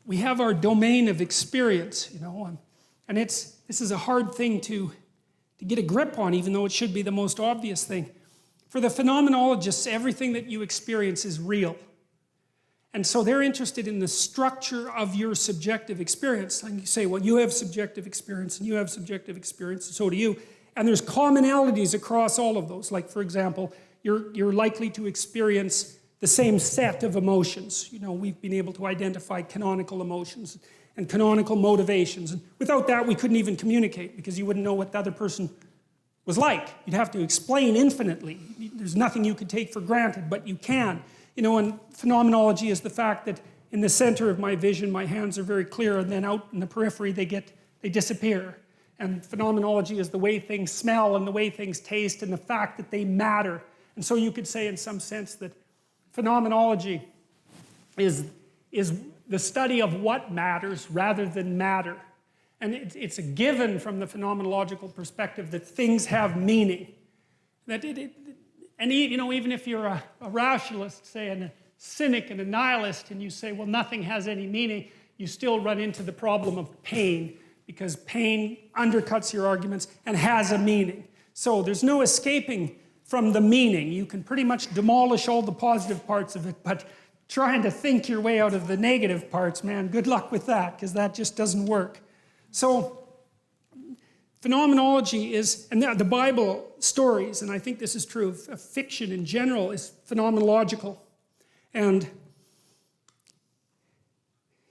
we have our domain of experience, and this is a hard thing to get a grip on, even though it should be the most obvious thing. For the phenomenologists, everything that you experience is real. And so they're interested in the structure of your subjective experience. And you say, well, you have subjective experience, and you have subjective experience, and so do you. And there's commonalities across all of those. Like, for example, you're likely to experience the same set of emotions. We've been able to identify canonical emotions and canonical motivations. And without that, we couldn't even communicate, because you wouldn't know what the other person was like. You'd have to explain infinitely. There's nothing you could take for granted, but you can. And phenomenology is the fact that in the center of my vision, my hands are very clear, and then out in the periphery, they disappear. And phenomenology is the way things smell and the way things taste and the fact that they matter. And so you could say in some sense that phenomenology is the study of what matters rather than matter. And it's a given from the phenomenological perspective that things have meaning. And even if you're a rationalist, say, and a cynic and a nihilist, and you say, well, nothing has any meaning, you still run into the problem of pain, because pain undercuts your arguments and has a meaning. So there's no escaping from the meaning. You can pretty much demolish all the positive parts of it, but trying to think your way out of the negative parts, man, good luck with that, because that just doesn't work. So phenomenology is, and the Bible stories, and I think this is true of fiction in general, is phenomenological. And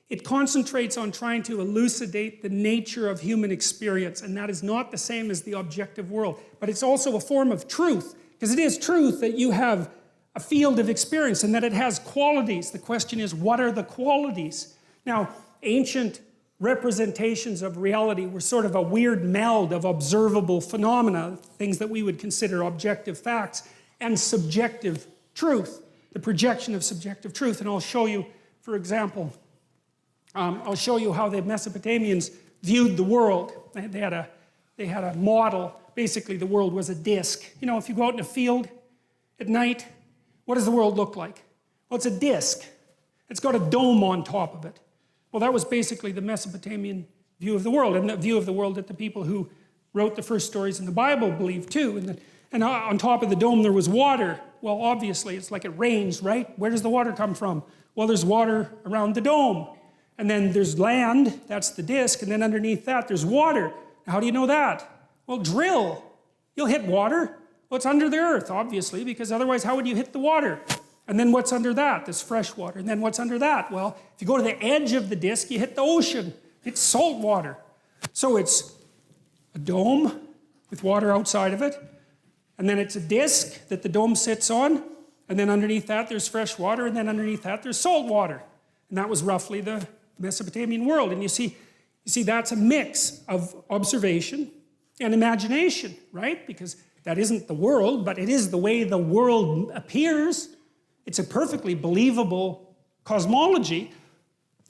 it concentrates on trying to elucidate the nature of human experience, and that is not the same as the objective world. But it's also a form of truth, because it is truth that you have a field of experience and that it has qualities. The question is, what are the qualities? Now, ancient representations of reality were sort of a weird meld of observable phenomena, things that we would consider objective facts, and subjective truth, the projection of subjective truth. And I'll show you, for example, I'll show you how the Mesopotamians viewed the world. They had a model. Basically, the world was a disc. If you go out in a field at night, what does the world look like? Well, it's a disc. It's got a dome on top of it. Well, that was basically the Mesopotamian view of the world, and the view of the world that the people who wrote the first stories in the Bible believed too. And on top of the dome there was water. Well, obviously, it's like it rains, right? Where does the water come from? Well, there's water around the dome. And then there's land, that's the disc, and then underneath that there's water. How do you know that? Well, drill. You'll hit water. Well, it's under the earth, obviously, because otherwise how would you hit the water? And then what's under that? There's fresh water. And then what's under that? Well, if you go to the edge of the disc, you hit the ocean. It's salt water. So it's a dome with water outside of it. And then it's a disc that the dome sits on. And then underneath that, there's fresh water. And then underneath that, there's salt water. And that was roughly the Mesopotamian world. And you see that's a mix of observation and imagination, right? Because that isn't the world, but it is the way the world appears. It's a perfectly believable cosmology,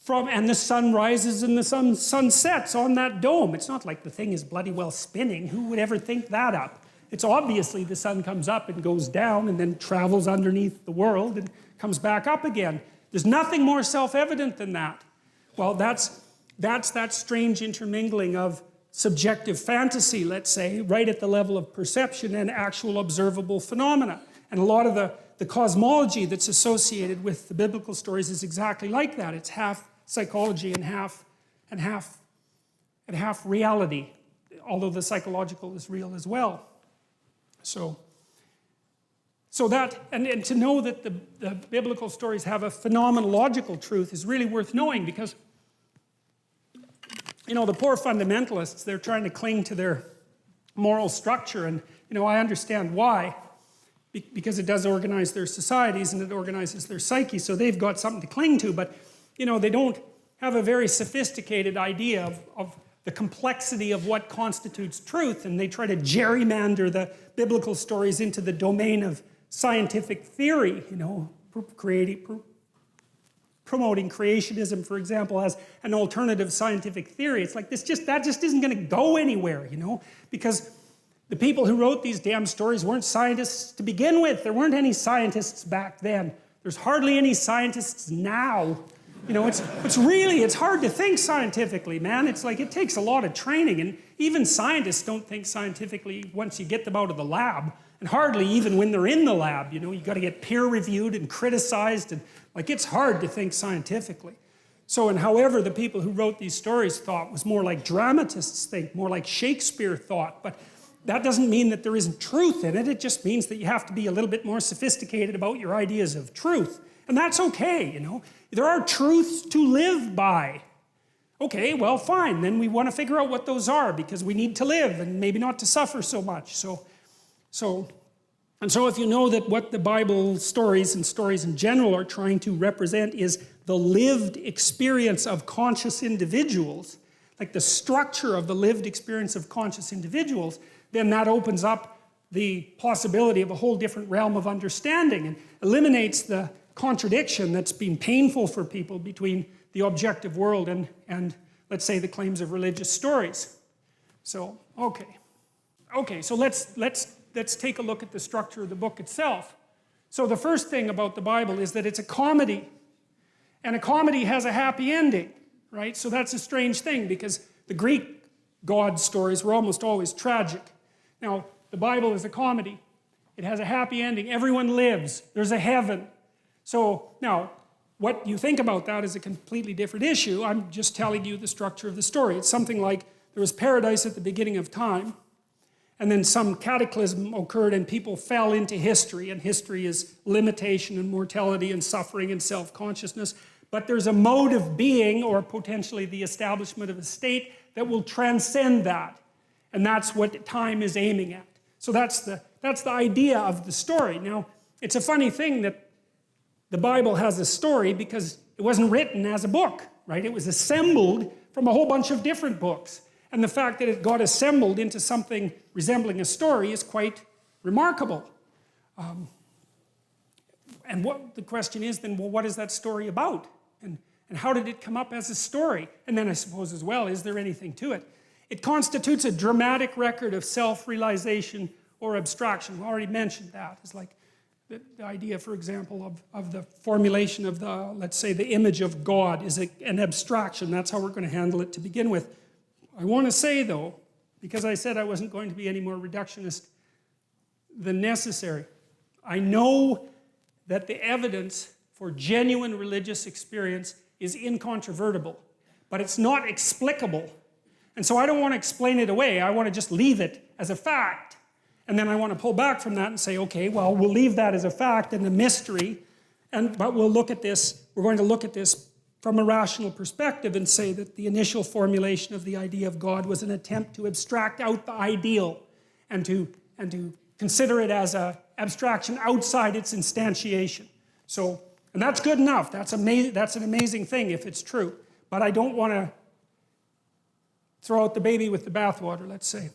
and the sun rises and the sun sets on that dome. It's not like the thing is bloody well spinning. Who would ever think that up? It's obviously the sun comes up and goes down and then travels underneath the world and comes back up again. There's nothing more self-evident than that. Well, that's that strange intermingling of subjective fantasy, let's say, right at the level of perception and actual observable phenomena. And a lot of the cosmology that's associated with the biblical stories is exactly like that. It's half psychology and half reality, although the psychological is real as well. So that, and to know that the biblical stories have a phenomenological truth is really worth knowing, because the poor fundamentalists, they're trying to cling to their moral structure, and I understand why. Because it does organize their societies and it organizes their psyche, so they've got something to cling to, but they don't have a very sophisticated idea of the complexity of what constitutes truth, and they try to gerrymander the biblical stories into the domain of scientific theory, promoting creationism, for example, as an alternative scientific theory. It's like that just isn't going to go anywhere, because the people who wrote these damn stories weren't scientists to begin with. There weren't any scientists back then. There's hardly any scientists now. You know, it's hard to think scientifically, man. It's like, it takes a lot of training, and even scientists don't think scientifically once you get them out of the lab, and hardly even when they're in the lab. You know, you got to get peer reviewed and criticized, and like, it's hard to think scientifically. So, and however the people who wrote these stories thought was more like dramatists think, more like Shakespeare thought, but that doesn't mean that there isn't truth in it. It just means that you have to be a little bit more sophisticated about your ideas of truth. And that's okay, you know. There are truths to live by. Okay, well, fine. Then we want to figure out what those are, because we need to live and maybe not to suffer so much. So if you know that what the Bible stories and stories in general are trying to represent is the lived experience of conscious individuals, like the structure of the lived experience of conscious individuals, then that opens up the possibility of a whole different realm of understanding and eliminates the contradiction that's been painful for people between the objective world and let's say the claims of religious stories. So, okay, so let's take a look at the structure of the book itself. So the first thing about the Bible is that it's a comedy, and a comedy has a happy ending, right? So that's a strange thing, because the Greek God stories were almost always tragic. Now, the Bible is a comedy. It has a happy ending. Everyone lives. There's a heaven. So now, what you think about that is a completely different issue. I'm just telling you the structure of the story. It's something like there was paradise at the beginning of time, and then some cataclysm occurred and people fell into history, and history is limitation and mortality and suffering and self-consciousness. But there's a mode of being, or potentially the establishment of a state, that will transcend that. And that's what time is aiming at. So that's the idea of the story. Now, it's a funny thing that the Bible has a story because it wasn't written as a book, right? It was assembled from a whole bunch of different books. And the fact that it got assembled into something resembling a story is quite remarkable. And what the question is then, well, what is that story about? And how did it come up as a story? And then I suppose as well, is there anything to it? It constitutes a dramatic record of self-realization or abstraction. We already mentioned that. It's like the idea, for example, of the formulation of the, let's say, the image of God is an abstraction. That's how we're going to handle it to begin with. I want to say, though, because I said I wasn't going to be any more reductionist than necessary, I know that the evidence for genuine religious experience is incontrovertible, but it's not explicable. And so I don't want to explain it away. I want to just leave it as a fact. And then I want to pull back from that and say, okay, well, we'll leave that as a fact and a mystery, but we'll look at this, we're going to look at this from a rational perspective and say that the initial formulation of the idea of God was an attempt to abstract out the ideal and to consider it as an abstraction outside its instantiation. So, and that's good enough. That's an amazing thing if it's true. But I don't want to throw out the baby with the bathwater, let's say.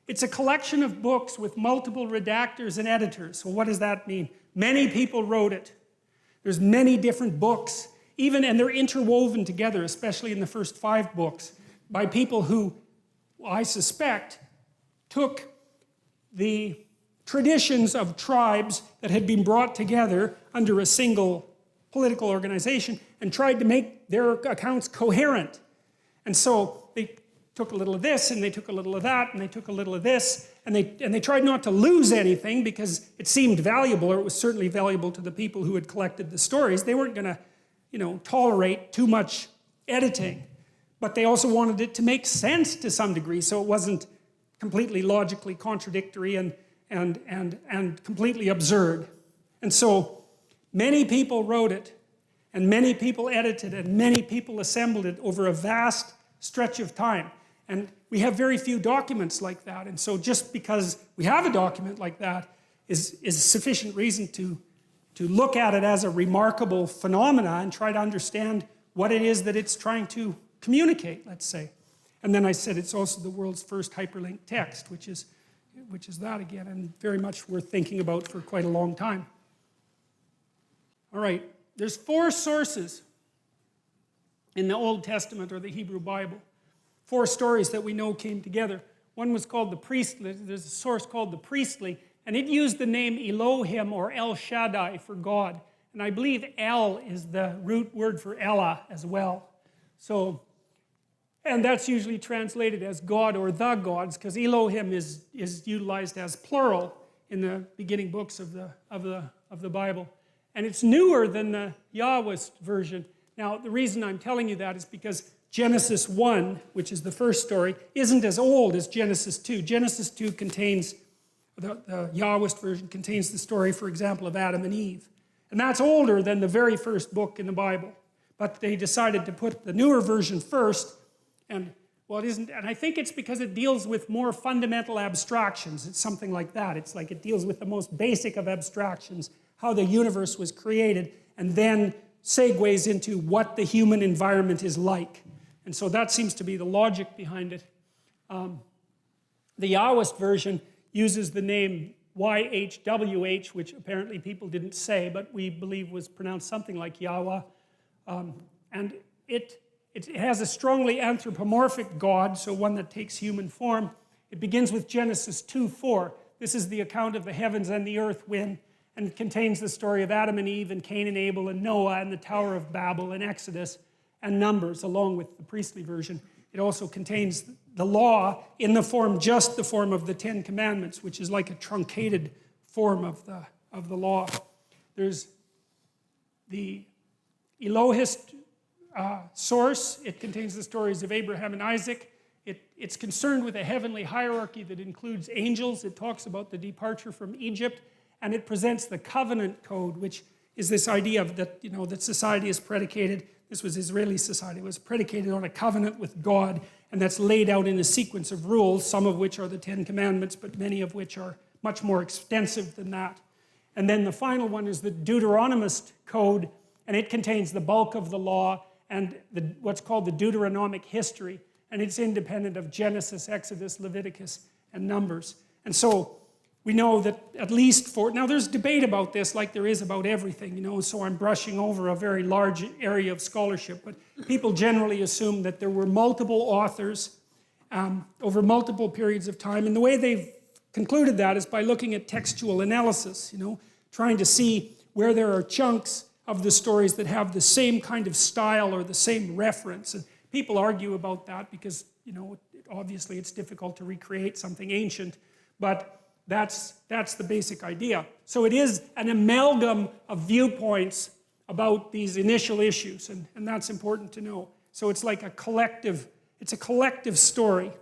It's a collection of books with multiple redactors and editors. So what does that mean? Many people wrote it. There's many different books, and they're interwoven together, especially in the first 5 books, by people who, I suspect, took the traditions of tribes that had been brought together under a single political organization and tried to make their accounts coherent. And so they took a little of this, and they took a little of that, and they took a little of this, and they tried not to lose anything because it seemed valuable, or it was certainly valuable to the people who had collected the stories. They weren't going to, tolerate too much editing, but they also wanted it to make sense to some degree, so it wasn't completely logically contradictory and completely absurd. And so many people wrote it, and many people edited it, and many people assembled it over a vast stretch of time. And we have very few documents like that. And so just because we have a document like that is sufficient reason to look at it as a remarkable phenomena and try to understand what it is that it's trying to communicate, let's say. And then I said it's also the world's first hyperlinked text, which is that again, and very much worth thinking about for quite a long time. All right, there's 4 sources in the Old Testament or the Hebrew Bible. 4 stories that we know came together. One was called the priestly. There's a source called the priestly, and it used the name Elohim or El Shaddai for God. And I believe El is the root word for Ella as well. So, and that's usually translated as God or the gods, because Elohim is utilized as plural in the beginning books of the Bible. And it's newer than the Yahwist version. Now, the reason I'm telling you that is because Genesis 1, which is the first story, isn't as old as Genesis 2. Genesis 2 contains, the Yahwist version contains the story, for example, of Adam and Eve. And that's older than the very first book in the Bible. But they decided to put the newer version first, and well, it isn't, and I think it's because it deals with more fundamental abstractions. It's something like that. It's like it deals with the most basic of abstractions, how the universe was created, and then segues into what the human environment is like. And so that seems to be the logic behind it. The Yahwist version uses the name YHWH, which apparently people didn't say, but we believe was pronounced something like Yahweh. And it has a strongly anthropomorphic God, so one that takes human form. It begins with Genesis 2:4. This is the account of the heavens and the earth when, and it contains the story of Adam and Eve and Cain and Abel and Noah and the Tower of Babel and Exodus and Numbers, along with the priestly version. It also contains the law in the form, just the form of the Ten Commandments, which is like a truncated form of the law. There's the Elohist source. It contains the stories of Abraham and Isaac. It's concerned with a heavenly hierarchy that includes angels. It talks about the departure from Egypt, and it presents the covenant code, which is this idea of that, that society is predicated. This was Israeli society. It was predicated on a covenant with God, and that's laid out in a sequence of rules, some of which are the Ten Commandments, but many of which are much more extensive than that. And then the final one is the Deuteronomist code, and it contains the bulk of the law and what's called the Deuteronomic history, and it's independent of Genesis, Exodus, Leviticus, and Numbers. And so we know that at least now there's debate about this like there is about everything, so I'm brushing over a very large area of scholarship, but people generally assume that there were multiple authors over multiple periods of time, and the way they've concluded that is by looking at textual analysis, trying to see where there are chunks of the stories that have the same kind of style or the same reference. And people argue about that because, obviously it's difficult to recreate something ancient, but that's the basic idea. So it is an amalgam of viewpoints about these initial issues, and that's important to know. So it's like it's a collective story.